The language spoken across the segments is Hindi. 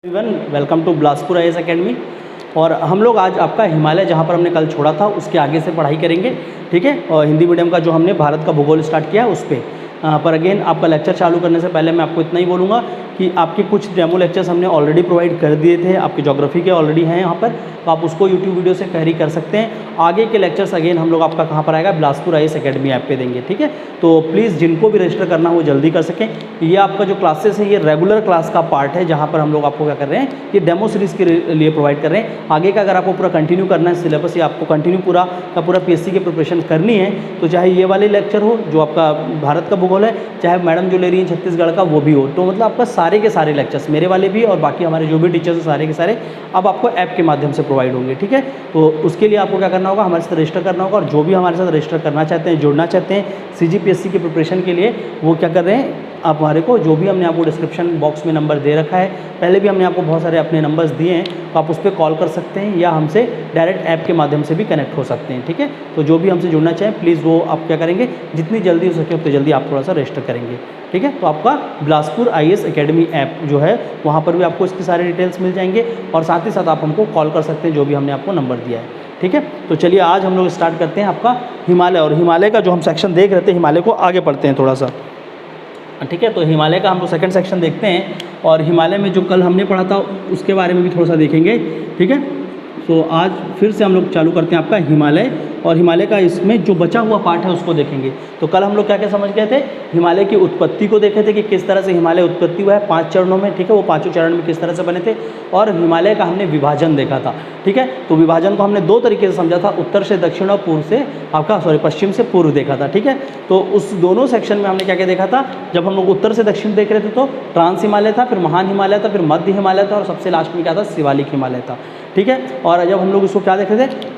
Everyone, welcome to Bilaspur IAS academy. और हम लोग आज आपका हिमालय जहाँ पर हमने कल छोड़ा था उसके आगे से पढ़ाई करेंगे, ठीक है। और हिंदी मीडियम का जो हमने भारत का भूगोल स्टार्ट किया उस पर अगेन आपका लेक्चर चालू करने से पहले मैं आपको इतना ही बोलूँगा कि आपके कुछ डेमो लेक्चर्स हमने ऑलरेडी प्रोवाइड कर दिए थे, आपके ज्योग्राफी के ऑलरेडी हैं यहाँ पर, तो आप उसको यूट्यूब वीडियो से कैरी कर सकते हैं। आगे के लेक्चर्स अगेन हम लोग आपका कहाँ पर आएगा, बिलासपुर आईएएस एकेडमी ऐप पे देंगे, ठीक है। तो प्लीज़ जिनको भी रजिस्टर करना हो जल्दी कर सकें। ये आपका जो क्लासेस है ये रेगुलर क्लास का पार्ट है, जहाँ पर हम लोग आपको क्या कर रहे हैं, ये डेमो सीरीज़ के लिए प्रोवाइड कर रहे हैं। आगे का अगर आपको पूरा कंटिन्यू करना है सिलेबस, या आपको कंटिन्यू पूरा का पूरा पीएससी की प्रिपरेशन करनी है, तो चाहे ये वाले लेक्चर हो जो आपका भारत का भूगोल है, चाहे मैडम जो ले रही है छत्तीसगढ़ का वो भी हो, तो मतलब आपका सारे के सारे लेक्चर्स मेरे वाले भी और बाकी हमारे जो भी टीचर्स हैं सारे के सारे अब आपको ऐप के माध्यम से प्रोवाइड होंगे, ठीक है। तो उसके लिए आपको क्या करना होगा, हमारे साथ रजिस्टर करना होगा। और जो भी हमारे साथ रजिस्टर करना चाहते हैं, जुड़ना चाहते हैं सीजीपीएससी की प्रिपरेशन के लिए, वो क्या कर रहे हैं, आप हमारे को जो भी हमने आपको डिस्क्रिप्शन बॉक्स में नंबर दे रखा है, पहले भी हमने आपको बहुत सारे अपने नंबर्स दिए हैं, तो आप उस पर कॉल कर सकते हैं या हमसे डायरेक्ट ऐप के माध्यम से भी कनेक्ट हो सकते हैं, ठीक है। तो जो भी हमसे जुड़ना चाहें प्लीज़ वो आप क्या करेंगे, जितनी जल्दी हो सके उतनी जल्दी आप थोड़ा सा रजिस्टर करेंगे, ठीक है। तो आपका बिलासपुर आईएएस एकेडमी ऐप जो है वहाँ पर भी आपको इसकी सारी डिटेल्स मिल जाएंगे, और साथ ही साथ आप हमको कॉल कर सकते हैं जो भी हमने आपको नंबर दिया है, ठीक है। तो चलिए आज हम लोग स्टार्ट करते हैं आपका हिमालय, और हिमालय का जो हम सेक्शन देख रहे थे, हिमालय को आगे पढ़ते हैं थोड़ा सा, ठीक है। तो हिमालय का हम लोग सेकंड सेक्शन देखते हैं, और हिमालय में जो कल हमने पढ़ा था उसके बारे में भी थोड़ा सा देखेंगे, ठीक है। तो आज फिर से हम लोग चालू करते हैं आपका हिमालय, और हिमालय का इसमें जो बचा हुआ पार्ट है उसको देखेंगे। तो कल हम लोग क्या क्या समझ गए थे, हिमालय की उत्पत्ति को देखे थे कि किस तरह से हिमालय उत्पत्ति हुआ है 5 चरणों में, ठीक है। वो 5 चरण में किस तरह से बने थे, और हिमालय का हमने विभाजन देखा था, ठीक है। तो विभाजन को हमने 2 तरीके से समझा था, उत्तर से दक्षिण और पूर्व से पश्चिम से पूर्व देखा था, ठीक है। तो उस दोनों सेक्शन में हमने क्या क्या देखा था, जब हम लोग उत्तर से दक्षिण देख रहे थे तो ट्रांस हिमालय था, फिर महान हिमालय था, फिर मध्य हिमालय था, और सबसे लास्ट में क्या था, शिवालिक हिमालय था, ठीक है। और जब हम लोग इसको क्या देख रहे थे,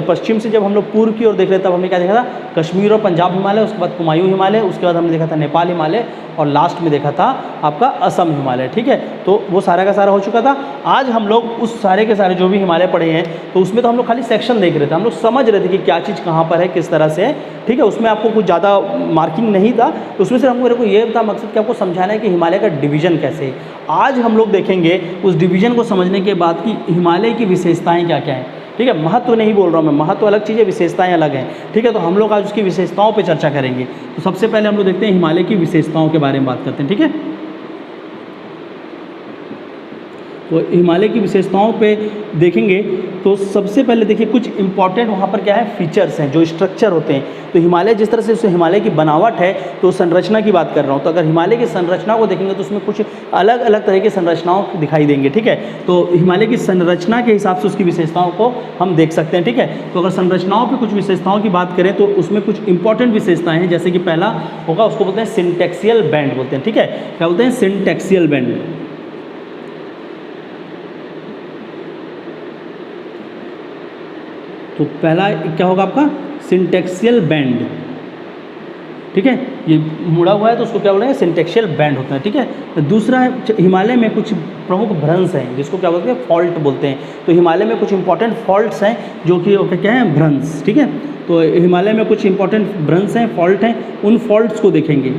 पश्चिम से जब हम लोग पूर्व की ओर देख रहे थे तब हमने क्या देखा था, कश्मीर और पंजाब हिमालय, उसके बाद कुमायूं हिमालय, उसके बाद हमने देखा था नेपाल हिमालय, और लास्ट में देखा था आपका असम हिमालय, ठीक है। तो वो सारा का सारा हो चुका था। आज हम लोग उस सारे के सारे जो भी हिमालय पढ़े हैं, तो उसमें तो हम लोग खाली सेक्शन देख रहे थे, हम लोग समझ रहे थे कि क्या चीज़ कहाँ पर है, किस तरह से है, ठीक है। उसमें आपको कुछ ज़्यादा मार्किंग नहीं था, तो उसमें से हमको मेरे को ये था मकसद कि आपको समझाना है कि हिमालय का डिवीज़न कैसे है। आज हम लोग देखेंगे उस डिवीज़न को समझने के बाद कि हिमालय की विशेषताएँ क्या क्या हैं, ठीक है। महत्व नहीं बोल रहा हूँ मैं, महत्व अलग चीज़ है, विशेषताएं अलग हैं, ठीक है। तो हम लोग आज उसकी विशेषताओं पे चर्चा करेंगे। तो सबसे पहले हम लोग देखते हैं हिमालय की विशेषताओं के बारे में बात करते हैं, ठीक है। तो हिमालय की विशेषताओं पे देखेंगे तो सबसे पहले देखिए कुछ इंपॉर्टेंट वहाँ पर क्या है, फीचर्स हैं, जो स्ट्रक्चर होते हैं। तो हिमालय जिस तरह से हिमालय की बनावट है, तो संरचना की बात कर रहा हूँ, तो अगर हिमालय की संरचना को देखेंगे तो उसमें कुछ अलग अलग तरह की संरचनाओं दिखाई देंगे, ठीक है। तो हिमालय की संरचना के हिसाब से उसकी विशेषताओं को हम देख सकते हैं, ठीक है। तो अगर संरचनाओं पर कुछ विशेषताओं की बात करें तो उसमें कुछ इंपॉर्टेंट विशेषताएँ हैं, जैसे कि पहला होगा, उसको बोलते हैं सिंटेक्सियल बैंड बोलते हैं, ठीक है। क्या बोलते हैं, सिंटेक्सियल बैंड, तो पहला क्या होगा आपका, सिंटेक्सियल बैंड, ठीक है। ये मुड़ा हुआ है तो उसको क्या बोलेंगे, सिंटेक्सियल बैंड होता है, ठीक है। तो दूसरा है, हिमालय में कुछ प्रमुख भ्रंश हैं जिसको क्या बोलते हैं, फॉल्ट बोलते हैं। तो हिमालय में कुछ इंपॉर्टेंट फॉल्ट्स हैं जो कि क्या है, भ्रंश, ठीक है। तो हिमालय में कुछ इंपॉर्टेंट भ्रंश हैं, फॉल्ट हैं, उन फॉल्ट्स को देखेंगे,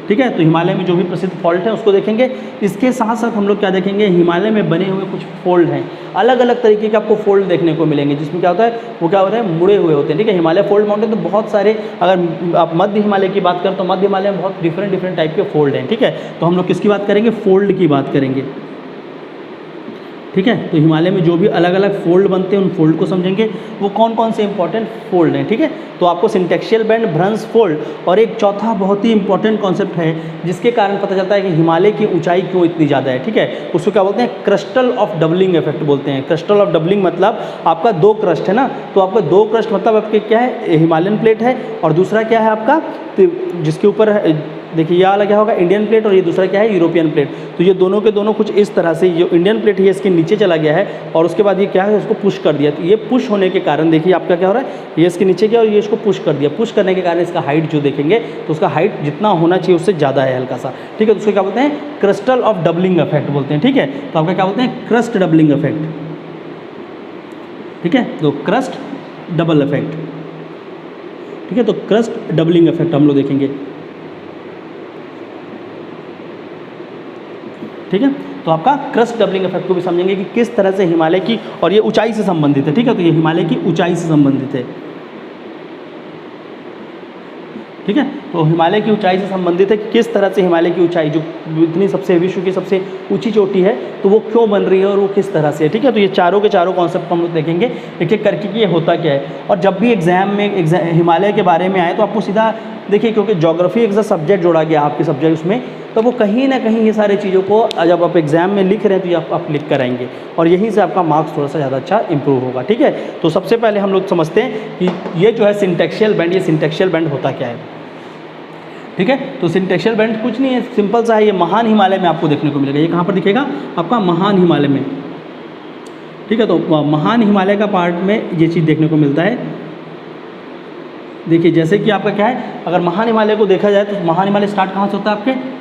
ठीक है। तो हिमालय में जो भी प्रसिद्ध फॉल्ट है उसको देखेंगे। इसके साथ साथ हम लोग क्या देखेंगे, हिमालय में बने हुए कुछ फोल्ड हैं, अलग अलग तरीके के आपको फोल्ड देखने को मिलेंगे, जिसमें क्या होता है, वो क्या होता है, मुड़े हुए होते हैं, ठीक है। हिमालय फोल्ड माउंटेन तो बहुत सारे, अगर आप मध्य हिमालय की बात करें तो मध्य हिमालय में बहुत डिफरेंट टाइप के फोल्ड हैं, ठीक है। तो हम लोग किसकी बात करेंगे, फोल्ड की बात करेंगे, ठीक है। तो हिमालय में जो भी अलग अलग फोल्ड बनते हैं उन फोल्ड को समझेंगे, वो कौन कौन से इंपॉर्टेंट फोल्ड हैं, ठीक है। तो आपको सिंटेक्सियल बैंड, भ्रंश, फोल्ड, और एक चौथा बहुत ही इंपॉर्टेंट कॉन्सेप्ट है जिसके कारण पता चलता है कि हिमालय की ऊंचाई क्यों इतनी ज़्यादा है, ठीक है। उसको क्या बोलते हैं, क्रिस्टल ऑफ डबलिंग इफेक्ट बोलते हैं। क्रिस्टल ऑफ डबलिंग मतलब आपका 2 क्रस्ट है ना, तो आपका 2 क्रस्ट मतलब आपके क्या है, हिमालयन प्लेट है, और दूसरा क्या है आपका, जिसके ऊपर देखिए यह वाला क्या होगा, इंडियन प्लेट, और ये दूसरा क्या है, यूरोपियन प्लेट। तो ये दोनों के दोनों कुछ इस तरह से, जो इंडियन प्लेट है इसके नीचे चला गया है, और उसके बाद ये क्या है, उसको पुश कर दिया। तो ये पुश होने के कारण देखिए आपका क्या हो रहा है, ये इसके नीचे गया और ये इसको पुश कर दिया। पुश करने के कारण इसका हाइट जो देखेंगे तो उसका हाइट जितना होना चाहिए उससे ज़्यादा है हल्का सा, ठीक है। तो उसको क्या बोलते हैं, क्रिस्टल ऑफ डबलिंग इफेक्ट बोलते हैं, ठीक है। तो आपका क्या बोलते हैं, क्रस्ट डबलिंग इफेक्ट, ठीक है। तो क्रस्ट डबल इफेक्ट, ठीक है। तो क्रस्ट डबलिंग इफेक्ट हम लोग देखेंगे, ठीक है। तो आपका क्रस्ट डबलिंग इफेक्ट को भी समझेंगे कि किस तरह से हिमालय की, और ये ऊंचाई से संबंधित है, ठीक है, तो ये हिमालय की ऊंचाई से संबंधित है, ठीक है। तो हिमालय की ऊंचाई से संबंधित है कि किस तरह से हिमालय की ऊंचाई जो इतनी सबसे विश्व की सबसे ऊंची चोटी है तो वो क्यों बन रही है और वो किस तरह से है, ठीक है। तो ये चारों के चारों कॉन्सेप्ट हम लोग देखेंगे एक एक करके कि ये होता क्या है। और जब भी एग्जाम में हिमालय के बारे में आए तो आपको सीधा देखिए, क्योंकि ज्योग्राफी एक सब्जेक्ट जोड़ा गया आपके सब्जेक्ट उसमें, तो वो कहीं ना कहीं ये सारी चीज़ों को जब आप एग्जाम में लिख रहे हैं तो ये आप लिख कर आएंगे और यहीं से आपका मार्क्स थोड़ा सा ज़्यादा अच्छा इंप्रूव होगा, ठीक है। तो सबसे पहले हम लोग समझते हैं कि ये जो है सिंटेक्शियल बैंड, ये सिंटेक्शियल बैंड होता क्या है, ठीक है। तो सिंटेक्शियल बैंड कुछ नहीं है, सिंपल सा है, ये महान हिमालय में आपको देखने को मिलेगा। ये कहाँ पर दिखेगा आपका महान हिमालय में, ठीक है। तो महान हिमालय का पार्ट में ये चीज़ देखने को मिलता है। देखिए जैसे कि आपका क्या है, अगर महान हिमालय को देखा जाए तो महान हिमालय स्टार्ट कहाँ से होता है आपके,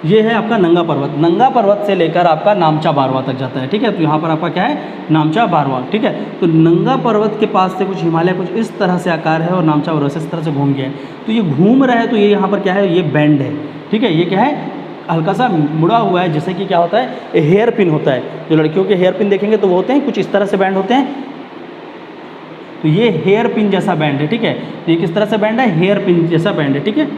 ये है आपका नंगा पर्वत, नंगा पर्वत से लेकर आपका नामचा बारवा तक जाता है, ठीक है। तो यहाँ पर आपका क्या है, नामचा बारवा, ठीक है। तो नंगा पर्वत के पास से कुछ हिमालय कुछ इस तरह से आकार है और नामचा बारवा से इस तरह से घूम गया है। तो ये घूम रहा है, तो ये यहाँ पर क्या है, ये बैंड है, ठीक है। ये क्या है, हल्का सा मुड़ा हुआ है, जैसे कि क्या होता है, हेयर पिन होता है। जो लड़कियों के हेयर पिन देखेंगे तो वो होते हैं कुछ इस तरह से बैंड होते हैं, तो ये हेयर पिन जैसा बैंड है, ठीक है। तो ये किस तरह से बैंड है, हेयर पिन जैसा बैंड है, ठीक है।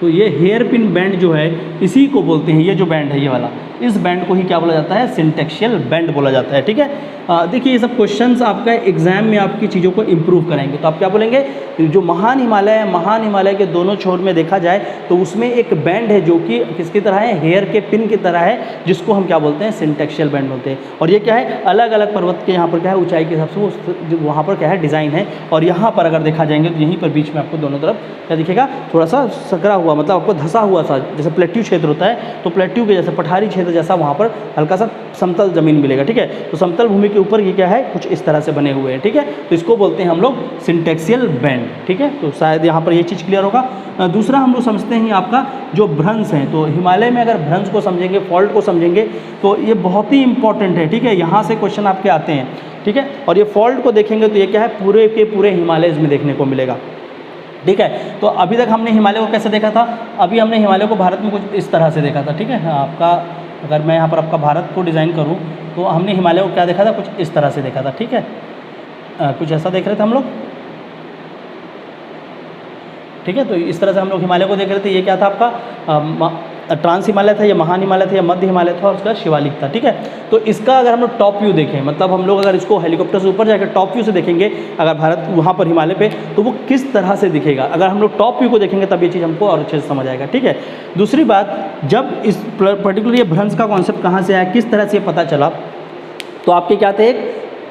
तो ये हेयर पिन बैंड जो है इसी को बोलते हैं, ये जो बैंड है ये वाला, इस बैंड को ही क्या बोला जाता है, सिंटेक्शियल बैंड बोला जाता है, ठीक है। देखिए ये सब क्वेश्चंस आपका एग्जाम में आपकी चीज़ों को इम्प्रूव कराएंगे। तो आप क्या बोलेंगे, जो महान हिमालय है, महान हिमालय के दोनों छोर में देखा जाए तो उसमें एक बैंड है जो कि किसकी तरह है, हेयर के पिन की तरह है, जिसको हम क्या बोलते हैं, सिंटेक्शियल बैंड बोलते हैं। और ये क्या है, अलग अलग पर्वत के यहाँ पर क्या है, ऊंचाई के हिसाब से वो वहाँ पर क्या है, डिज़ाइन है। और यहाँ पर अगर देखा जाएंगे तो यहीं पर बीच में आपको दोनों तरफ क्या दिखेगा, थोड़ा सा सकरा हुआ, मतलब आपको धंसा हुआ सा, जैसे प्लेट्यू क्षेत्र होता है, तो प्लेट्यू के जैसे पठारी क्षेत्र जैसा वहाँ पर हल्का सा समतल जमीन मिलेगा, ठीक है। तो समतल भूमि के ऊपर ये क्या है, कुछ इस तरह से बने हुए हैं, ठीक है। तो इसको बोलते हैं हम लोग सिंटेक्शियल बैंड, ठीक है। तो शायद यहाँ पर ये चीज़ क्लियर होगा। दूसरा हम लोग समझते हैं आपका जो भ्रंश है, तो हिमालय में अगर भ्रंश को समझेंगे, फॉल्ट को समझेंगे तो ये बहुत ही इंपॉर्टेंट है, ठीक है। यहाँ से क्वेश्चन आपके आते हैं, ठीक है। और ये फॉल्ट को देखेंगे तो ये क्या है, पूरे के पूरे हिमालय में देखने को मिलेगा, ठीक है। तो अभी तक हमने हिमालय को कैसे देखा था, अभी हमने हिमालय को भारत में कुछ इस तरह से देखा था, ठीक है। आपका अगर मैं यहाँ पर आपका भारत को डिज़ाइन करूँ तो हमने हिमालय को क्या देखा था, कुछ इस तरह से देखा था, ठीक है। कुछ ऐसा देख रहे थे हम लोग, ठीक है। तो इस तरह से हम लोग हिमालय को देख रहे थे। ये क्या था आपका, ट्रांस हिमालय था, या महान हिमालय था, या मध्य हिमालय था, और उसका शिवालिक था, ठीक है। तो इसका अगर हम लोग टॉप व्यू देखें, मतलब हम लोग अगर इसको हेलीकॉप्टर से ऊपर जाकर टॉप व्यू से देखेंगे अगर भारत वहाँ पर हिमालय पे, तो वो किस तरह से दिखेगा, अगर हम लोग टॉप व्यू को देखेंगे तब ये चीज़ हमको और अच्छे से समझ आएगा, ठीक है। दूसरी बात, जब इस पर्टिकुलर ये भ्रंश का कॉन्सेप्ट कहाँ से आया, किस तरह से पता चला, तो आपके क्या थे,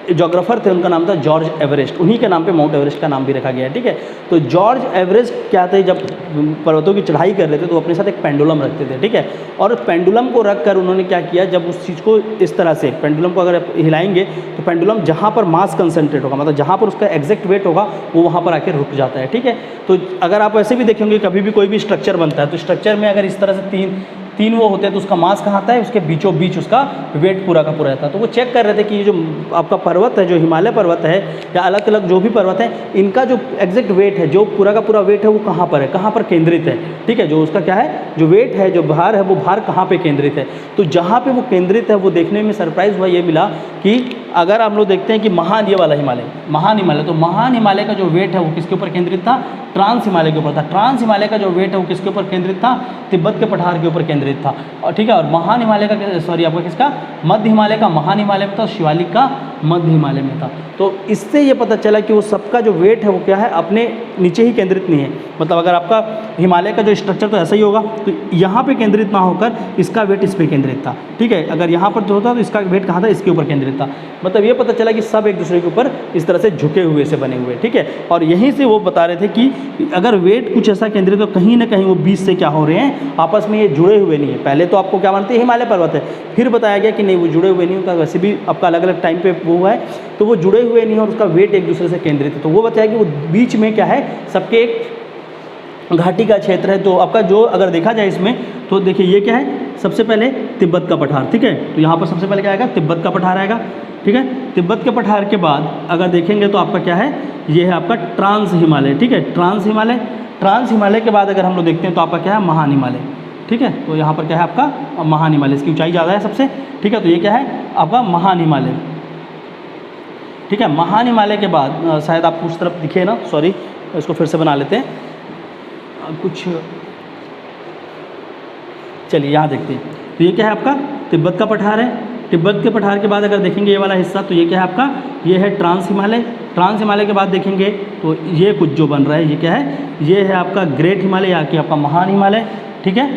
एक जोग्राफर थे, उनका नाम था जॉर्ज एवरेस्ट, उन्हीं के नाम पे माउंट एवरेस्ट का नाम भी रखा गया है, ठीक है। तो जॉर्ज एवरेस्ट क्या थे, जब पर्वतों की चढ़ाई कर रहे थे तो अपने साथ एक पेंडुलम रखते थे, ठीक है। और पेंडुलम को रख कर उन्होंने क्या किया, जब उस चीज़ को इस तरह से पेंडुलम को अगर हिलाएंगे तो पेंडुलम जहाँ पर मास कंसंट्रेट होगा, मतलब जहाँ पर उसका एग्जैक्ट वेट होगा वो वहाँ पर आकर रुक जाता है, ठीक है। तो अगर आप ऐसे भी देखेंगे, कभी भी कोई भी स्ट्रक्चर बनता है तो स्ट्रक्चर में अगर इस तरह से तीन वो होते हैं तो उसका मास कहाँ आता है, उसके बीचों बीच उसका वेट पूरा का पूरा रहता है। तो वो चेक कर रहे थे कि ये जो आपका पर्वत है, जो हिमालय पर्वत है या अलग अलग जो भी पर्वत है, इनका जो एग्जैक्ट वेट है, जो पूरा का पूरा वेट है वो कहाँ पर है, कहाँ पर केंद्रित है, ठीक है। जो उसका क्या है, जो वेट है, जो भार है, वो भार कहाँ पे केंद्रित है। तो जहाँ पे वो केंद्रित है वो देखने में सरप्राइज हुआ, ये मिला कि अगर हम लोग देखते हैं कि महान ये वाला हिमालय, महान हिमालय, तो महान हिमालय का जो वेट है वो किसके ऊपर केंद्रित था, ट्रांस हिमालय के ऊपर था। ट्रांस हिमालय का जो वेट है वो किसके ऊपर केंद्रित था, तिब्बत के पठार के ऊपर केंद्रित था, और ठीक है। और महान हिमालय का, सॉरी आपका किसका, मध्य हिमालय का महान हिमालय में था, शिवालिक का मध्य हिमालय में था। तो इससे ये पता चला कि वो सबका जो वेट है वो क्या है, अपने नीचे ही केंद्रित नहीं है। मतलब अगर आपका हिमालय का जो स्ट्रक्चर तो ऐसा ही होगा, तो यहाँ पे केंद्रित ना होकर इसका वेट इस पे केंद्रित था, ठीक है। अगर यहाँ पर जो होता तो इसका वेट कहाँ था, इसके ऊपर केंद्रित था। मतलब ये पता चला कि सब एक दूसरे के ऊपर इस तरह से झुके हुए से बने हुए, ठीक है। और यहीं से वो बता रहे थे कि अगर वेट कुछ ऐसा केंद्रित तो कहीं ना कहीं वो बीच से क्या हो रहे हैं, आपस में ये जुड़े हुए नहीं है। पहले तो आपको क्या मानते हैं, हिमालय पर्वत है, फिर बताया गया कि नहीं वो जुड़े हुए नहीं, उनका वैसे भी आपका अलग अलग टाइम पे वो हुआ है, तो वो जुड़े हुए नहीं है और उसका वेट एक दूसरे से केंद्रित है। तो वो बताया कि वो बीच में क्या है, सबके एक घाटी का क्षेत्र है। तो आपका जो अगर देखा जाए इसमें, तो देखिए ये क्या है, सबसे पहले तिब्बत का पठार, ठीक है। तो यहाँ पर सबसे पहले क्या आएगा, तिब्बत का पठार आएगा, ठीक है। तिब्बत के पठार के बाद अगर देखेंगे तो आपका क्या है, ये है आपका ट्रांस हिमालय, ठीक है। ट्रांस हिमालय, ट्रांस हिमालय के बाद अगर हम लोग देखते हैं तो आपका क्या है, महान हिमालय, ठीक है। तो यहाँ पर क्या है आपका महान हिमालय, इसकी ऊंचाई ज़्यादा है सबसे, ठीक है। तो ये क्या है आपका महान हिमालय, ठीक है। महान हिमालय के बाद शायद आपको उस तरफ दिखे ना, सॉरी इसको फिर से बना लेते हैं कुछ, चलिए यहाँ देखते हैं। तो ये क्या है आपका तिब्बत का पठार है। तिब्बत के पठार के बाद अगर देखेंगे ये वाला हिस्सा, तो ये क्या है आपका, ये है ट्रांस हिमालय। ट्रांस हिमालय के बाद देखेंगे तो ये कुछ जो बन रहा है ये क्या है, ये है आपका ग्रेट हिमालय या कि आपका महान हिमालय, ठीक है।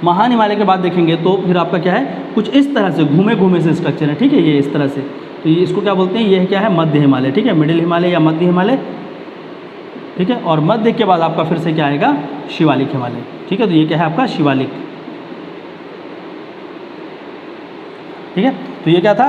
महान हिमालय के बाद देखेंगे तो फिर आपका क्या है, कुछ इस तरह से घूमे घूमे से स्ट्रक्चर है, ठीक है, ये इस तरह से। तो ये इसको क्या बोलते हैं, ये क्या है मध्य हिमालय, ठीक है, मिडिल हिमालय या मध्य हिमालय, ठीक है। और मध्य के बाद आपका फिर से क्या आएगा, शिवालिक हिमालय, ठीक है। तो ये क्या है आपका शिवालिक, ठीक है। तो ये क्या था,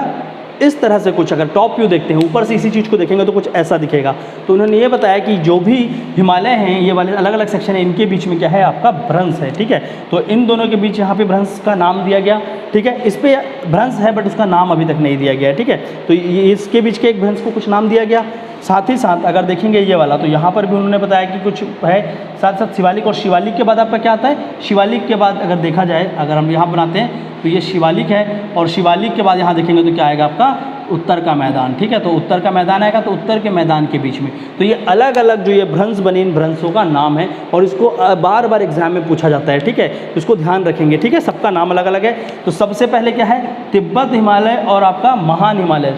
इस तरह से कुछ अगर टॉप व्यू देखते हैं, ऊपर से इसी चीज़ को देखेंगे तो कुछ ऐसा दिखेगा। तो उन्होंने ये बताया कि जो भी हिमालय हैं, ये वाले अलग अलग सेक्शन है, इनके बीच में क्या है आपका भ्रंश है, ठीक है। तो इन दोनों के बीच यहाँ पे भ्रंश का नाम दिया गया, ठीक है। इस पे भ्रंश है बट उसका नाम अभी तक नहीं दिया गया है, ठीक है। तो ये इसके बीच के एक भ्रंश को कुछ नाम दिया गया। साथ ही साथ अगर देखेंगे ये वाला, तो यहाँ पर भी उन्होंने बताया कि कुछ है। साथ साथ शिवालिक, और शिवालिक के बाद आपका क्या आता है, शिवालिक के बाद अगर देखा जाए, अगर हम यहाँ बनाते हैं तो ये शिवालिक है, और शिवालिक के बाद यहाँ देखेंगे तो क्या आएगा आपका उत्तर का मैदान, ठीक है। तो उत्तर का मैदान आएगा, तो उत्तर के मैदान के बीच में तो ये अलग अलग जो ये भ्रंश बने, इन भ्रंशों का नाम है, और इसको बार बार एग्जाम में पूछा जाता है, ठीक है। तो इसको ध्यान रखेंगे, ठीक है, सबका नाम अलग अलग है। तो सबसे पहले क्या है, तिब्बत हिमालय और आपका महान हिमालय,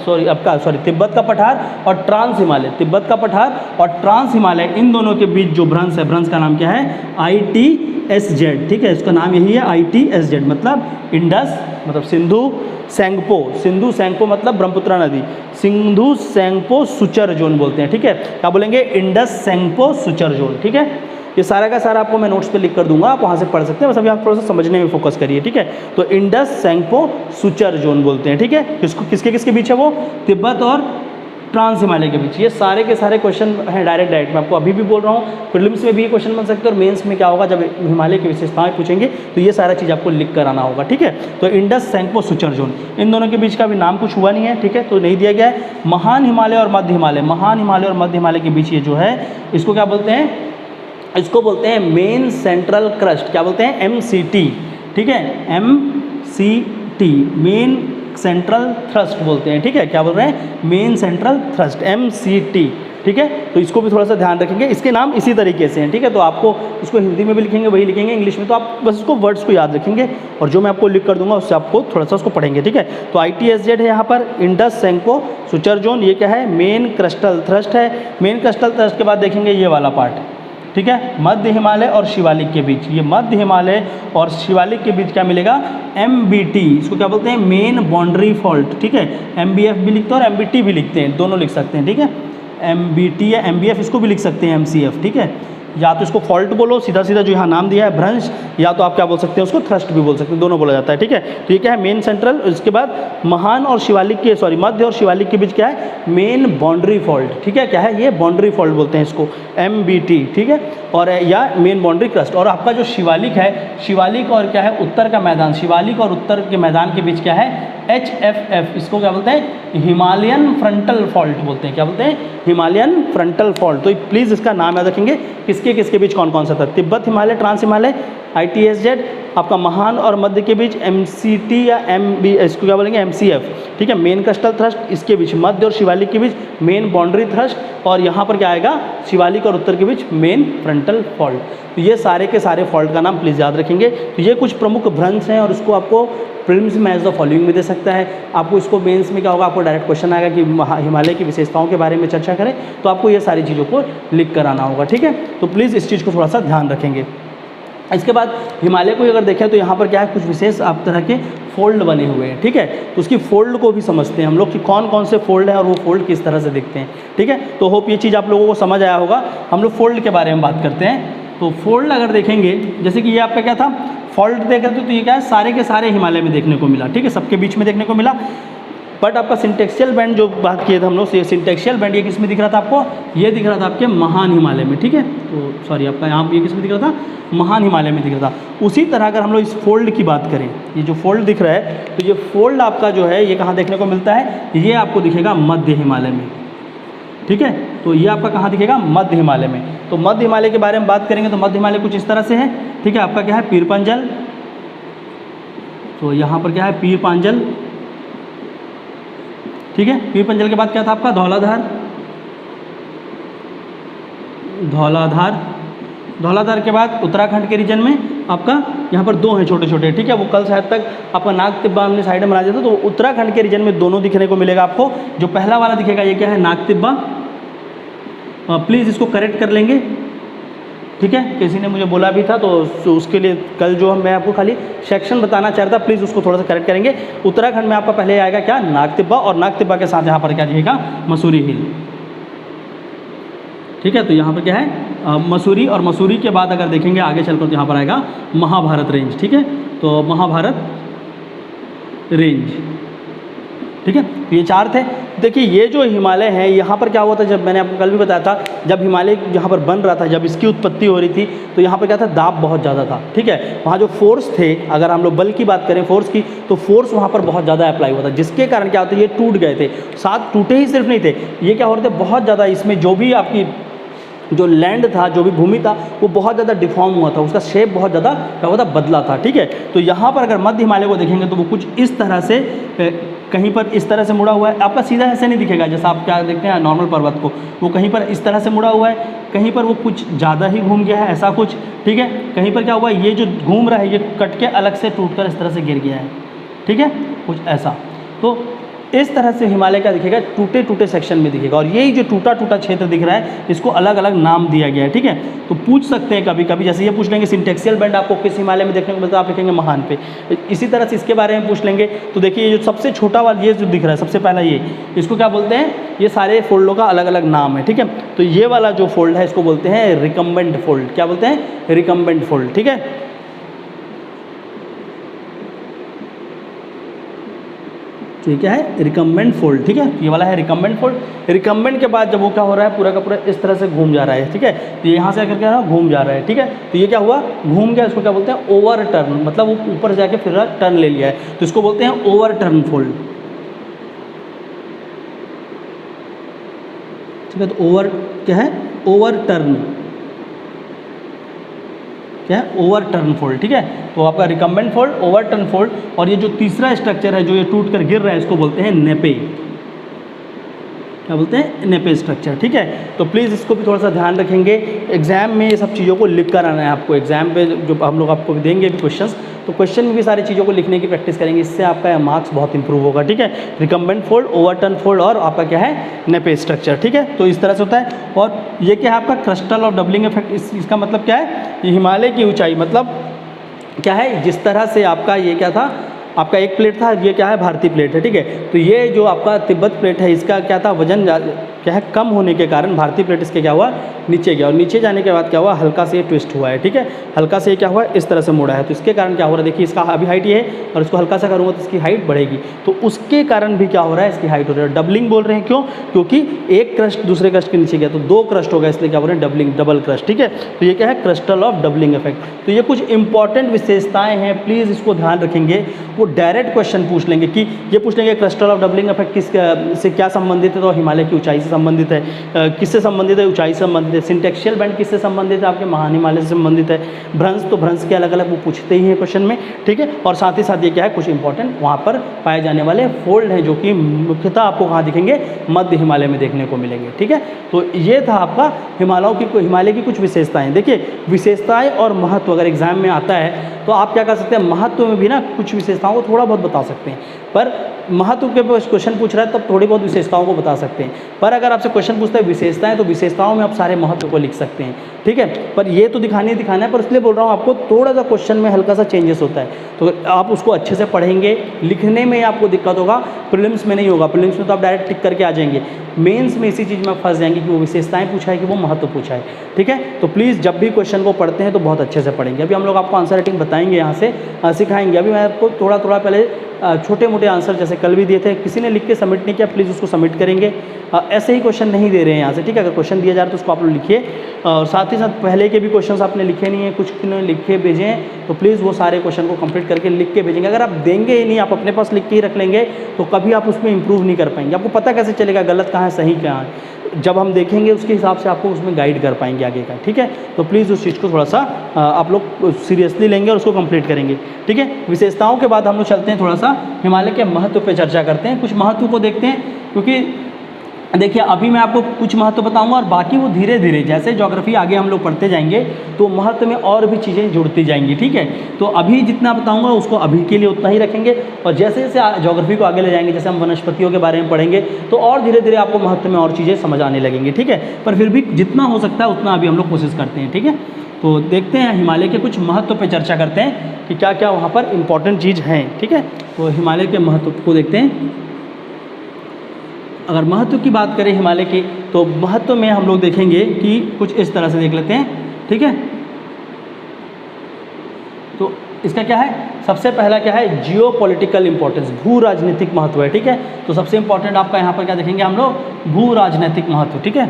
तिब्बत का पठार और ट्रांस हिमालय, तिब्बत का पठार और ट्रांस हिमालय, इन दोनों के बीच जो भ्रंश है, भ्रंश का नाम क्या है, ITSZ, ठीक है। इसका नाम यही है ITSZ, मतलब इंडस, मतलब सिंधु सैंगपो, सिंधु सैंगपो मतलब ब्रह्मपुत्र नदी, सिंधु सैंगपो सुचर जोन बोलते हैं, ठीक है। क्या बोलेंगे, इंडस सैंगपो सुचर जोन, ठीक है। ये सारा का सारा आपको मैं नोट्स पे लिख कर दूंगा, आप वहाँ से पढ़ सकते हैं, बस अभी आप थोड़ा सा समझने में फोकस करिए, ठीक है। तो इंडस सैंगपो सुचर जोन बोलते हैं, ठीक है। किसको किसके किसके बीच है वो, तिब्बत और ट्रांस हिमालय के बीच। ये सारे के सारे क्वेश्चन हैं डायरेक्ट मैं आपको अभी भी बोल रहा हूँ, प्रीलिम्स में भी ये क्वेश्चन बन सकते हैं, और मेंस में क्या होगा, जब हिमालय की विशेषताएं पूछेंगे तो ये सारा चीज़ आपको लिख कर आना होगा, ठीक है। तो इंडस सैंगपो सुचर जोन, इन दोनों के बीच का भी नाम कुछ हुआ नहीं है, ठीक है, तो नहीं दिया गया है। महान हिमालय और मध्य हिमालय, महान हिमालय और मध्य हिमालय के बीच ये जो है, इसको क्या बोलते हैं, इसको बोलते हैं मेन सेंट्रल क्रस्ट, क्या बोलते हैं, MCT, ठीक है, MCT, मेन सेंट्रल थ्रस्ट बोलते हैं, ठीक है। क्या बोल रहे हैं, मेन सेंट्रल थ्रस्ट, MCT, ठीक है। तो इसको भी थोड़ा सा ध्यान रखेंगे, इसके नाम इसी तरीके से हैं, ठीक है। तो आपको इसको हिंदी में भी लिखेंगे, वही लिखेंगे इंग्लिश में, तो आप बस इसको वर्ड्स को याद रखेंगे, और जो मैं आपको लिख कर दूंगा उससे आपको थोड़ा सा उसको पढ़ेंगे, ठीक है। तो ITSZ है यहाँ पर, इंडस सैंगपो सुचर जोन, ये क्या है, मेन क्रस्टल थ्रस्ट है। मेन क्रस्टल थ्रस्ट के बाद देखेंगे ये वाला पार्ट, ठीक है, मध्य हिमालय और शिवालिक के बीच, ये मध्य हिमालय और शिवालिक के बीच क्या मिलेगा, MBT, इसको क्या बोलते हैं, मेन बाउंड्री फॉल्ट, ठीक है। MBF भी लिखते हैं और MBT भी लिखते हैं, दोनों लिख सकते हैं, ठीक है। MBT या MBF, इसको भी लिख सकते हैं MCF, ठीक है। या तो इसको फॉल्ट बोलो सीधा सीधा जो यहाँ नाम दिया है भ्रंश, या तो आप क्या बोल सकते हैं उसको थ्रस्ट भी बोल सकते हैं, दोनों बोला जाता है, ठीक है। तो ये क्या है, मेन सेंट्रल, इसके बाद महान और शिवालिक के, मध्य और शिवालिक के बीच क्या है, मेन बाउंड्री फॉल्ट, ठीक है। क्या है ये, बाउंड्री फॉल्ट बोलते हैं इसको, MBT, ठीक है। और या मेन बाउंड्री क्रस्ट। और आपका जो शिवालिक है, शिवालिक और क्या है, उत्तर का मैदान, शिवालिक और उत्तर के मैदान के बीच क्या है, HFF, इसको क्या बोलते हैं, हिमालयन फ्रंटल फॉल्ट बोलते हैं, क्या बोलते हैं, हिमालयन फ्रंटल फॉल्ट। तो प्लीज़ इसका नाम याद रखेंगे, किसके किसके बीच कौन कौन सा था, तिब्बत हिमालय, ट्रांस हिमालय, ITSZ, आपका महान और मध्य के बीच MCT या इसको क्या बोलेंगे, MCF, ठीक है, मेन क्रस्टल थ्रस्ट, इसके बीच मध्य और शिवालिक के बीच मेन बाउंड्री थ्रस्ट, और यहाँ पर क्या आएगा, शिवालिक और उत्तर के बीच मेन फ्रंटल फॉल्ट। तो ये सारे के सारे फॉल्ट का नाम प्लीज़ याद रखेंगे। तो ये कुछ प्रमुख भ्रंश हैं, और इसको आपको प्रीलिम्स में एज द फॉलोइंग में दे सकता है। आपको इसको मेंस में क्या होगा, आपको डायरेक्ट क्वेश्चन आएगा कि हिमालय की विशेषताओं के बारे में चर्चा करें, तो आपको ये सारी चीज़ों को लिख कर आना होगा, ठीक है। तो प्लीज़ इस चीज़ को थोड़ा सा ध्यान रखेंगे। इसके बाद हिमालय को अगर देखें तो यहाँ पर क्या है, कुछ विशेष आप तरह के फोल्ड बने हुए हैं, ठीक है। तो उसकी फोल्ड को भी समझते हैं हम लोग कि कौन कौन से फोल्ड हैं और वो फोल्ड किस तरह से दिखते हैं, ठीक है। तो होप ये चीज़ आप लोगों को समझ आया होगा। हम लोग फोल्ड के बारे में बात करते हैं। तो फोल्ड अगर देखेंगे, जैसे कि ये आपका क्या था, फॉल्ट देख रहे थे, तो ये क्या है, सारे के सारे हिमालय में देखने को मिला, ठीक है, सबके बीच में देखने को मिला। बट आपका सिंटेक्शियल बैंड जो बात किए थे हम लोग, ये सिंटेक्शियल बैंड ये किस में दिख रहा था आपको, ये दिख रहा था आपके महान हिमालय में, ठीक है। तो सॉरी, आपका यहाँ ये किस में दिख रहा था, महान हिमालय में दिख रहा था। उसी तरह अगर हम लोग इस फोल्ड की बात करें, ये जो फोल्ड दिख रहा है, तो ये फोल्ड आपका जो है ये कहाँ देखने को मिलता है, ये आपको दिखेगा मध्य हिमालय में, ठीक है। तो ये आपका कहाँ दिखेगा, मध्य हिमालय में। तो मध्य हिमालय के बारे में बात करेंगे तो मध्य हिमालय कुछ इस तरह से है, ठीक है। आपका क्या है, पीर पंजल, तो यहाँ पर क्या है, पीर पांजल, ठीक है। पीर पंजल के बाद क्या था आपका, धौलाधार, धौलाधार, धौलाधार के बाद उत्तराखंड के रीजन में आपका यहाँ पर दो हैं छोटे छोटे, ठीक है। वो कल शायद तक आपका नाग तिब्बा हमने साइड में बना दिया था, तो उत्तराखंड के रीजन में दोनों दिखने को मिलेगा आपको। जो पहला वाला दिखेगा ये क्या है, नाग तिब्बा, प्लीज़ इसको करेक्ट कर लेंगे, ठीक है। किसी ने मुझे बोला भी था तो उसके लिए कल जो मैं आपको खाली सेक्शन बताना चाह रहा था, प्लीज़ उसको थोड़ा सा करेक्ट करेंगे। उत्तराखंड में आपका पहले आएगा क्या, नाग तिब्बा, और नाग तिब्बा के साथ यहाँ पर क्या दिखेगा, मसूरी हिल, ठीक है। तो यहाँ पर क्या है, मसूरी, और मसूरी के बाद अगर देखेंगे आगे चलकर तो यहाँ पर आएगा महाभारत रेंज, ठीक है। तो महाभारत रेंज, ठीक है। तो ये चार थे। देखिए ये जो हिमालय है, यहाँ पर क्या हुआ था, जब मैंने आपको कल भी बताया था, जब हिमालय यहाँ पर बन रहा था, जब इसकी उत्पत्ति हो रही थी, तो यहाँ पर क्या था, दाब बहुत ज़्यादा था, ठीक है। वहाँ जो फोर्स थे, अगर हम लोग बल की बात करें फोर्स की, तो फोर्स वहाँ पर बहुत ज़्यादा अप्लाई हुआ था, जिसके कारण क्या होता है, ये टूट गए थे। साथ टूटे ही सिर्फ नहीं थे, ये क्या हो रहे थे, बहुत ज़्यादा इसमें जो भी आपकी जो लैंड था, जो भी भूमि था, वो बहुत ज़्यादा डिफॉर्म हुआ था, उसका शेप बहुत ज़्यादा क्या हुआ था, बदला था, ठीक है। तो यहाँ पर अगर मध्य हिमालय को देखेंगे तो वो कुछ इस तरह से, कहीं पर इस तरह से मुड़ा हुआ है, आपका सीधा ऐसे नहीं दिखेगा जैसा आप क्या देखते हैं नॉर्मल पर्वत को, वो कहीं पर इस तरह से मुड़ा हुआ है, कहीं पर वो कुछ ज़्यादा ही घूम गया है, ऐसा कुछ, ठीक है। कहीं पर क्या हुआ है, ये जो घूम रहा है ये कट के अलग से टूटकर इस तरह से गिर गया है, ठीक है, कुछ ऐसा। तो इस तरह से हिमालय का दिखेगा, टूटे टूटे सेक्शन में दिखेगा, और यही जो टूटा टूटा क्षेत्र दिख रहा है, इसको अलग अलग नाम दिया गया है, ठीक है। तो पूछ सकते हैं कभी कभी, जैसे ये पूछ लेंगे सिंटेक्सियल बैंड आपको किस हिमालय में देखने को मिलता है, आप लिखेंगे महान पे। इसी तरह से इसके बारे में पूछ लेंगे, तो देखिए ये जो सबसे छोटा वाला ये जो दिख रहा है सबसे पहला, ये इसको क्या बोलते हैं, ये सारे फोल्डों का अलग अलग नाम है, ठीक है। तो ये वाला जो फोल्ड है इसको बोलते हैं रिकम्बेंट फोल्ड, क्या बोलते हैं, रिकम्बेंट फोल्ड, ठीक है। तो ये क्या है, रिकम्बेंट फोल्ड, ठीक है। ये वाला है रिकम्बेंट फोल्ड। रिकम्बेंट के बाद जब वो क्या हो रहा है, पूरा का पूरा इस तरह से घूम जा रहा है, ठीक है। तो यहाँ से आकर क्या है, घूम जा रहा है, ठीक है। तो ये क्या हुआ, घूम गया, इसको क्या बोलते हैं, ओवर टर्न, मतलब वो ऊपर जाके फिर टर्न ले लिया है, तो इसको बोलते हैं ओवर टर्न फोल्ड, ठीक है। तो ओवर क्या है, ओवर टर्न, क्या है, ओवर टर्न फोल्ड, ठीक है। तो आपका recumbent fold, over turn fold, और ये जो तीसरा स्ट्रक्चर है जो ये टूट कर गिर रहा है, इसको बोलते हैं नेपे, क्या बोलते हैं, नेपे स्ट्रक्चर, ठीक है। तो प्लीज़ इसको भी थोड़ा सा ध्यान रखेंगे, एग्जाम में ये सब चीज़ों को लिख कर आना है आपको। एग्जाम पे जो हम लोग आपको देंगे भी क्वेश्चंस, तो क्वेश्चन में भी सारी चीज़ों को लिखने की प्रैक्टिस करेंगे, इससे आपका मार्क्स बहुत इंप्रूव होगा, ठीक है। Recumbent fold, over turn fold, और आपका क्या है, नेपे स्ट्रक्चर, ठीक है। तो इस तरह से होता है। और ये क्या है आपका क्रिस्टल ऑफ डबलिंग इफेक्ट, इसका मतलब क्या है, ये हिमालय की ऊंचाई, मतलब क्या है, जिस तरह से आपका ये क्या था, आपका एक प्लेट था, ये क्या है, भारतीय प्लेट है, ठीक है। तो ये जो आपका तिब्बत प्लेट है, इसका क्या था, वजन क्या है, कम होने के कारण भारतीय प्लेट इसके क्या हुआ, नीचे गया, और नीचे जाने के बाद क्या हुआ, हल्का से ये ट्विस्ट हुआ है, ठीक है। हल्का से ये क्या हुआ, इस तरह से मुड़ा है, तो इसके कारण क्या हो रहा है, देखिए इसका अभी हाइट ये है, और इसको हल्का सा करूँगा तो इसकी हाइट बढ़ेगी, तो उसके कारण भी क्या हो रहा है, इसकी हाइट हो रही है। डबलिंग बोल रहे हैं, क्यों, क्योंकि एक क्रस्ट दूसरे क्रस्ट के नीचे गया तो दो क्रस्ट हो गया, इसलिए क्या बोल रहे हैं, डबलिंग, डबल क्रस्ट, ठीक है। तो ये क्या है, क्रिस्टल ऑफ डबलिंग इफेक्ट। तो ये कुछ इंपॉर्टेंट विशेषताएं हैं, प्लीज़ इसको ध्यान रखेंगे। वो डायरेक्ट क्वेश्चन पूछ लेंगे कि ये पूछ लेंगे क्रिस्टल ऑफ डबलिंग इफेक्ट किस से क्या संबंधित है, तो हिमालय की ऊंचाई से संबंधित है, किससे संबंधित है, ऊंचाई से संबंधित है। सिंटेक्शियल बैंड किससे संबंधित है, आपके महान हिमालय से संबंधित है। भ्रंश, तो भ्रंश के अलग अलग वो पूछते ही हैं क्वेश्चन में, ठीक है। और साथ ही साथ ये क्या है, कुछ इंपॉर्टेंट वहाँ पर पाए जाने वाले फोल्ड हैं, जो कि मुख्यतः आपको कहाँ दिखेंगे, मध्य हिमालय में देखने को मिलेंगे, ठीक है। तो ये था आपका हिमालय की कुछ विशेषताएं। देखिए विशेषताएं और महत्व अगर एग्जाम में आता है तो आप क्या कर सकते हैं, महत्व में भी ना कुछ विशेषताओं को थोड़ा बहुत बता सकते हैं, पर महत्व के क्वेश्चन पूछ रहा है तब थोड़ी बहुत विशेषताओं को बता सकते हैं। पर अगर आपसे क्वेश्चन पूछता है विशेषताएं, तो विशेषताओं में आप सारे महत्व को लिख सकते हैं, ठीक है। पर ये तो दिखाना है, पर इसलिए बोल रहा हूँ आपको, थोड़ा सा क्वेश्चन में हल्का सा चेंजेस होता है, तो आप उसको अच्छे से पढ़ेंगे। लिखने में आपको दिक्कत होगा, प्रीलिम्स में नहीं होगा। प्रीलिम्स में तो आप डायरेक्ट टिक करके आ जाएंगे, मेंस में इसी चीज़ में फंस जाएंगे कि वो विशेषताएं पूछा है कि वो महत्व पूछा है, ठीक है। तो प्लीज़ जब भी क्वेश्चन को पढ़ते हैं तो बहुत अच्छे से पढ़ेंगे। अभी हम लोग आपको आंसर राइटिंग बताएंगे, यहाँ से सिखाएंगे। अभी मैं आपको थोड़ा पहले छोटे मोटे आंसर जैसे कल भी दिए थे, किसी ने लिख के सबमिट नहीं किया, प्लीज़ उसको सबमिट करेंगे। ऐसे ही क्वेश्चन नहीं दे रहे हैं यहाँ से, ठीक है। अगर क्वेश्चन दिया जा रहा है तो उसको आप लोग लिखिए, और साथ ही साथ पहले के भी क्वेश्चंस आपने लिखे नहीं है, कुछ ने लिखे भेजे हैं, तो प्लीज़ वो सारे क्वेश्चन को कंप्लीट करके लिख के भेजेंगे। अगर आप देंगे ही नहीं, आप अपने पास लिख के ही रख लेंगे, तो कभी आप उसमें इंप्रूव नहीं कर पाएंगे। आपको पता कैसे चलेगा गलत कहाँ है, सही कहाँ है। जब हम देखेंगे उसके हिसाब से आपको उसमें गाइड कर पाएंगे आगे का, ठीक है। तो प्लीज़ उस चीज़ को थोड़ा सा आप लोग सीरियसली लेंगे और उसको कंप्लीट करेंगे, ठीक है। विशेषताओं के बाद हम लोग चलते हैं, थोड़ा सा हिमालय के महत्व पे चर्चा करते हैं, कुछ महत्व को देखते हैं, क्योंकि देखिए अभी मैं आपको कुछ महत्व बताऊंगा और बाकी वो धीरे धीरे जैसे ज्योग्राफी आगे हम लोग पढ़ते जाएंगे तो महत्व में और भी चीज़ें जुड़ती जाएंगी, ठीक है। तो अभी जितना बताऊंगा उसको अभी के लिए उतना ही रखेंगे, और जैसे जैसे ज्योग्राफी को आगे ले जाएंगे, जैसे हम वनस्पतियों के बारे में पढ़ेंगे तो और धीरे धीरे आपको महत्व में और चीज़ें समझ आने लगेंगी, ठीक है। पर फिर भी जितना हो सकता है उतना अभी हम लोग कोशिश करते हैं, ठीक है। तो देखते हैं हिमालय के कुछ महत्व पर चर्चा करते हैं कि क्या क्या वहाँ पर इंपॉर्टेंट चीज़ हैं, ठीक है। तो हिमालय के महत्व को देखते हैं। अगर महत्व की बात करें हिमालय की, तो महत्व में हम लोग देखेंगे कि कुछ इस तरह से देख लेते हैं, ठीक है। तो इसका क्या है, सबसे पहला क्या है, जियो पॉलिटिकल इंपॉर्टेंस, भू राजनीतिक महत्व है, ठीक है। तो सबसे इंपॉर्टेंट आपका यहाँ पर क्या देखेंगे हम लोग, भू राजनीतिक महत्व, ठीक है।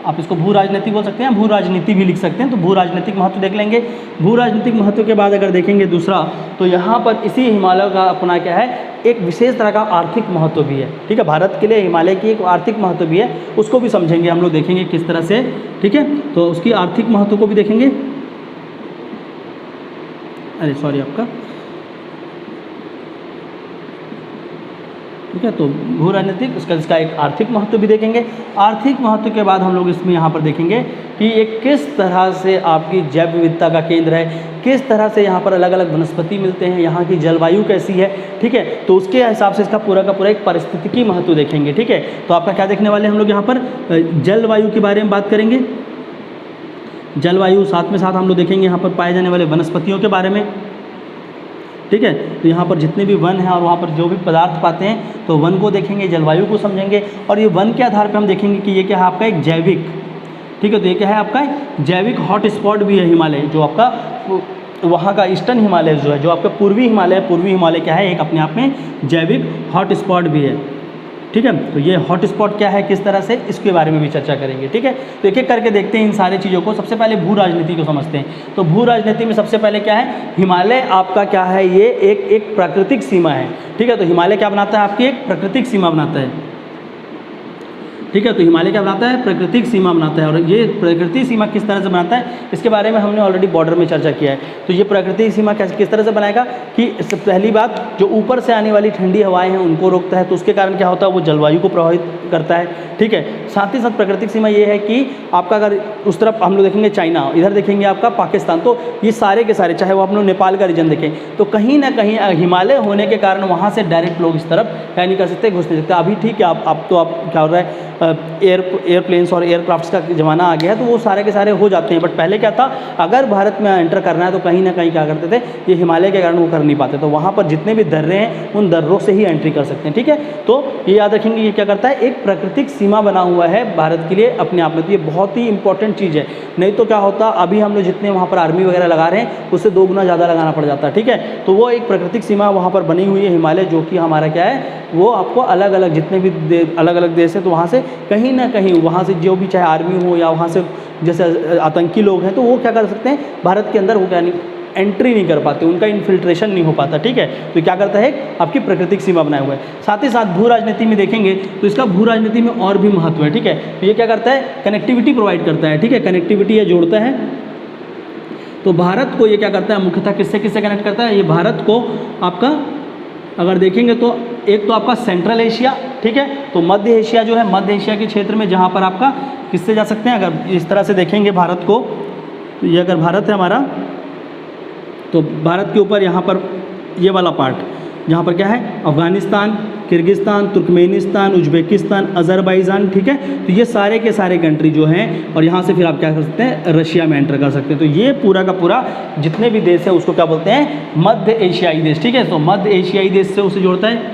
आप इसको भू राजनीति बोल सकते हैं, भू राजनीति भी लिख सकते हैं। तो भू राजनीतिक महत्व देख लेंगे। भू राजनीतिक महत्व के बाद अगर देखेंगे दूसरा, तो यहाँ पर इसी हिमालय का अपना क्या है, एक विशेष तरह का आर्थिक महत्व भी है, ठीक है। भारत के लिए हिमालय की एक आर्थिक महत्व भी है, उसको भी समझेंगे हम लोग, देखेंगे किस तरह से, ठीक है। तो उसकी आर्थिक महत्व को भी देखेंगे। अरे सॉरी आपका, ठीक है। तो भू राजनीतिक, इसका एक आर्थिक महत्व भी देखेंगे। आर्थिक महत्व के बाद हम लोग इसमें यहाँ पर देखेंगे कि ये किस तरह से आपकी जैव विविधता का केंद्र है, किस तरह से यहाँ पर अलग अलग वनस्पति मिलते हैं, यहाँ की जलवायु कैसी है, ठीक है। तो उसके हिसाब से इसका पूरा का पूरा एक पारिस्थितिकी महत्व देखेंगे, ठीक है। तो आपका क्या देखने वाले हम लोग यहाँ पर, जलवायु के बारे में बात करेंगे, जलवायु, साथ में साथ हम लोग देखेंगे यहाँ पर पाए जाने वाले वनस्पतियों के बारे में, ठीक है। तो यहाँ पर जितने भी वन हैं और वहाँ पर जो भी पदार्थ पाते हैं, तो वन को देखेंगे, जलवायु को समझेंगे, और ये वन के आधार पर हम देखेंगे कि ये क्या है आपका एक जैविक, ठीक है। तो ये क्या है आपका जैविक हॉट स्पॉट भी है हिमालय, जो आपका वहाँ का ईस्टर्न हिमालय जो है, जो आपका पूर्वी हिमालय क्या है, एक अपने आप में जैविक हॉट स्पॉट भी है, ठीक है। तो ये हॉट स्पॉट क्या है, किस तरह से, इसके बारे में भी चर्चा करेंगे, ठीक है। तो एक एक करके देखते हैं इन सारी चीज़ों को। सबसे पहले भू राजनीति को समझते हैं। तो भू राजनीति में सबसे पहले क्या है, हिमालय आपका क्या है, ये एक प्राकृतिक सीमा है, ठीक है। तो हिमालय क्या बनाता है, आपकी एक प्राकृतिक सीमा बनाता है, ठीक है। तो हिमालय क्या बनाता है, प्राकृतिक सीमा बनाता है। और ये प्राकृतिक सीमा किस तरह से बनाता है, इसके बारे में हमने ऑलरेडी बॉर्डर में चर्चा किया है। तो ये प्राकृतिक सीमा किस तरह से बनाएगा कि पहली बात, जो ऊपर से आने वाली ठंडी हवाएं हैं उनको रोकता है, तो उसके कारण क्या होता है, वो जलवायु को प्रभावित करता है, ठीक है। साथ ही साथ प्राकृतिक सीमा ये है कि आपका अगर उस तरफ हम लोग देखेंगे चाइना, इधर देखेंगे आपका पाकिस्तान, तो ये सारे के सारे, चाहे वो हम लोग नेपाल का रीजन देखें, तो कहीं ना कहीं हिमालय होने के कारण वहाँ से डायरेक्ट लोग इस तरफ क्या नहीं कर सकते, घुस नहीं सकते। अभी ठीक है, आप क्या हो रहा है, एयरप्लेन्स और एयरक्राफ्ट्स का ज़माना आ गया है, तो वो सारे के सारे हो जाते हैं। बट पहले क्या था, अगर भारत में एंटर करना है तो कहीं ना कहीं क्या करते थे, ये हिमालय के कारण वो कर नहीं पाते, तो वहाँ पर जितने भी दर्रे हैं उन दर्रों से ही एंट्री कर सकते हैं, ठीक है। तो ये याद रखेंगे, ये क्या करता है, एक प्राकृतिक सीमा बना हुआ है भारत के लिए अपने आप में। तो ये बहुत ही इंपॉर्टेंट चीज़ है, नहीं तो क्या होता, अभी हम लोग जितने वहाँ पर आर्मी वगैरह लगा रहे हैं उससे 2 गुना ज़्यादा लगाना पड़ जाता है, ठीक है। तो वो एक प्राकृतिक सीमा वहाँ पर बनी हुई है हिमालय, जो कि हमारा क्या है, वो आपको अलग अलग जितने भी अलग अलग देश है, तो वहाँ से कहीं ना कहीं, वहाँ से जो भी चाहे आर्मी हो या वहाँ से जैसे आतंकी लोग हैं, तो वो क्या कर सकते हैं, भारत के अंदर वो क्या नहीं एंट्री नहीं कर पाते, उनका इन्फिल्ट्रेशन नहीं हो पाता, ठीक है। तो क्या करता है, आपकी प्राकृतिक सीमा बनाए हुआ है। साथ ही साथ भू राजनीति में देखेंगे तो इसका भू राजनीति में और भी महत्व है, ठीक है। तो ये क्या करता है, कनेक्टिविटी प्रोवाइड करता है, ठीक है। कनेक्टिविटी ये जोड़ता है, तो भारत को ये क्या करता है, मुख्यतः किससे किससे कनेक्ट करता है, ये भारत को आपका अगर देखेंगे तो एक तो आपका सेंट्रल एशिया, ठीक है। तो मध्य एशिया जो है, मध्य एशिया के क्षेत्र में जहाँ पर आपका किससे जा सकते हैं, अगर इस तरह से देखेंगे भारत को, तो ये अगर भारत है हमारा, तो भारत के ऊपर यहाँ पर ये वाला पार्ट, जहाँ पर क्या है, Afghanistan, Kyrgyzstan, Turkmenistan, Uzbekistan, Azerbaijan, ठीक है। तो ये सारे के सारे कंट्री जो हैं, और यहाँ से फिर आप क्या कर सकते हैं, रशिया में एंटर कर सकते हैं। तो ये पूरा का पूरा जितने भी देश है उसको क्या बोलते हैं, मध्य एशियाई देश, ठीक है। तो मध्य एशियाई देश से उसे जोड़ता है,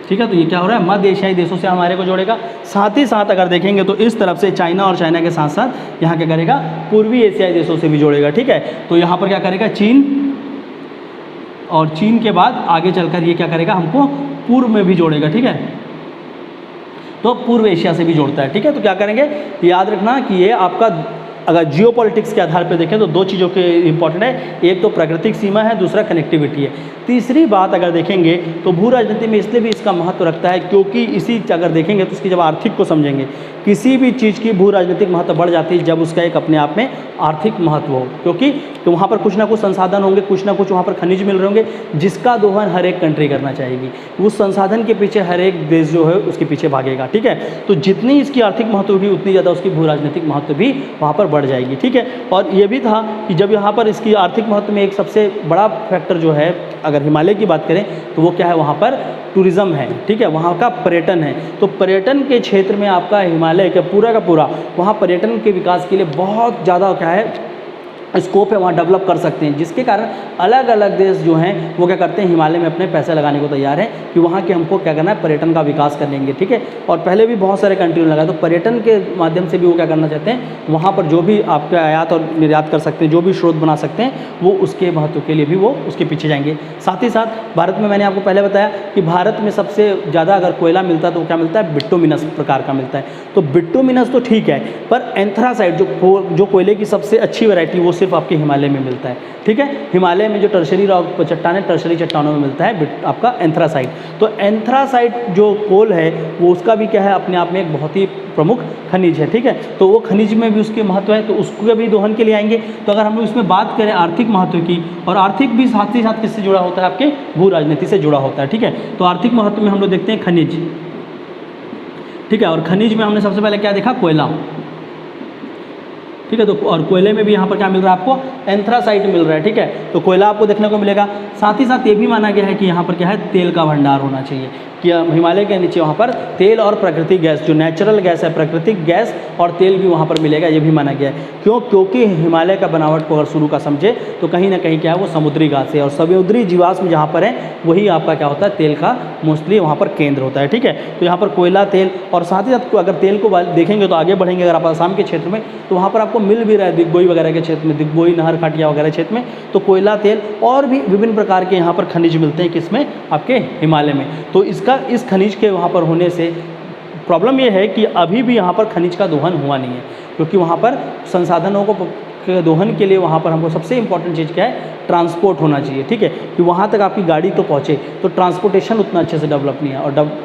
ठीक है। तो ये क्या हो रहा है, मध्य एशियाई देशों से हमारे को जोड़ेगा। साथ ही साथ अगर देखेंगे तो इस तरफ से चाइना, और चाइना के साथ साथ यहाँ क्या करेगा, पूर्वी एशियाई देशों से भी जोड़ेगा, ठीक है। तो यहाँ पर क्या करेगा, चीन, और चीन के बाद आगे चलकर ये क्या करेगा, हमको पूर्व में भी जोड़ेगा, ठीक है। तो पूर्व एशिया से भी जोड़ता है, ठीक है। तो क्या करेंगे, याद रखना कि ये आपका अगर जियोपॉलिटिक्स के आधार पर देखें तो दो चीज़ों के इंपॉर्टेंट है, एक तो प्राकृतिक सीमा है, दूसरा कनेक्टिविटी है। तीसरी बात अगर देखेंगे तो भू राजनीति में इसलिए भी इसका महत्व रखता है क्योंकि इसी अगर देखेंगे तो इसकी जब आर्थिक को समझेंगे, किसी भी चीज़ की भू राजनीतिक महत्व बढ़ जाती है जब उसका एक अपने आप में आर्थिक महत्व हो, क्योंकि तो वहाँ पर कुछ ना कुछ संसाधन होंगे, कुछ ना कुछ वहाँ पर खनिज मिल रहे होंगे जिसका दोहन हर एक कंट्री करना चाहेगी। उस संसाधन के पीछे हर एक देश जो है उसके पीछे भागेगा, ठीक है। तो जितनी इसकी आर्थिक महत्व होगी उतनी ज़्यादा उसकी भू राजनीतिक महत्व भी वहाँ पर बढ़ जाएगी, ठीक है। और ये भी था कि जब यहाँ पर इसकी आर्थिक महत्व में एक सबसे बड़ा फैक्टर जो है अगर हिमालय की बात करें तो वो क्या है, वहाँ पर टूरिज़्म है, ठीक है, वहाँ का पर्यटन है। तो पर्यटन के क्षेत्र में आपका हिमालय का पूरा वहाँ पर्यटन के विकास के लिए बहुत ज़्यादा क्या है स्कोप है, वहाँ डेवलप कर सकते हैं, जिसके कारण अलग अलग देश जो हैं वो क्या करते हैं, हिमालय में अपने पैसे लगाने को तैयार हैं कि वहाँ के हमको क्या करना है, पर्यटन का विकास कर लेंगे, ठीक है। और पहले भी बहुत सारे कंट्री ने लगाया, तो पर्यटन के माध्यम से भी वो क्या करना चाहते हैं, वहाँ पर जो भी आपका आयात और निर्यात कर सकते हैं, जो भी स्रोत बना सकते हैं, वो उसके महत्व के लिए भी वो उसके पीछे जाएंगे। साथ ही साथ भारत में मैंने आपको पहले बताया कि भारत में सबसे ज़्यादा अगर कोयला मिलता है तो क्या मिलता है, बिट्टुमिनस प्रकार का मिलता है। तो बिट्टुमिनस तो ठीक है, पर एंथ्रासाइट जो कोयले की सबसे अच्छी वैरायटी वो सिर्फ आपके हिमालय में मिलता है, ठीक है। हिमालय में जो टर्शरी रॉक चट्टान है, टर्शरी चट्टानों में मिलता है आपका एंथ्रासाइट। तो एंथ्रासाइट जो कोल है वो उसका भी क्या है, अपने आप में एक बहुत ही प्रमुख खनिज है, ठीक है। तो वो खनिज में भी उसके महत्व है, तो उसको भी दोहन के लिए आएंगे। तो अगर हम लोग इसमें बात करें आर्थिक महत्व की, और आर्थिक भी साथ ही साथ किससे जुड़ा होता है, आपके भू राजनीति से जुड़ा होता है, ठीक है। तो आर्थिक महत्व में हम लोग देखते हैं खनिज, ठीक है। और खनिज में हमने सबसे पहले क्या देखा, कोयला, ठीक है। तो और कोयले में भी यहाँ पर क्या मिल रहा है आपको, एंथ्रासाइट मिल रहा है, ठीक है। तो कोयला आपको देखने को मिलेगा। साथ ही साथ ये भी माना गया है कि यहाँ पर क्या है, तेल का भंडार होना चाहिए, कि हिमालय के नीचे वहाँ पर तेल और प्राकृतिक गैस, जो नेचुरल गैस है, प्राकृतिक गैस और तेल भी वहाँ पर मिलेगा, ये भी माना गया है। क्यों, क्योंकि हिमालय का बनावट को अगर शुरू का समझे तो कहीं ना कहीं क्या है, वो समुद्री घास है, और समुद्री जीवाश्म जहाँ पर है वही आपका क्या होता है, तेल का मोस्टली वहाँ पर केंद्र होता है, ठीक है। तो यहाँ पर कोयला, तेल, और साथ ही साथ अगर तेल को देखेंगे तो आगे बढ़ेंगे अगर आप आसाम के क्षेत्र में, तो वहाँ पर आपको मिल भी रहा है, दिग्बोई वगैरह के क्षेत्र में, दिग्बोई, नहर खाटिया वगैरह क्षेत्र में, तो कोयला, तेल और भी विभिन्न प्रकार के यहाँ पर खनिज मिलते हैं, किसमें, आपके हिमालय में। तो इस खनिज के वहाँ पर होने से प्रॉब्लम ये है कि अभी भी यहाँ पर खनिज का दोहन हुआ नहीं है, क्योंकि वहाँ पर संसाधनों को दोहन के लिए वहाँ पर हमको सबसे इंपॉर्टेंट चीज़ क्या है, ट्रांसपोर्ट होना चाहिए, ठीक है। कि वहाँ तक आपकी गाड़ी तो पहुँचे, तो ट्रांसपोर्टेशन उतना अच्छे से डेवलप नहीं है, और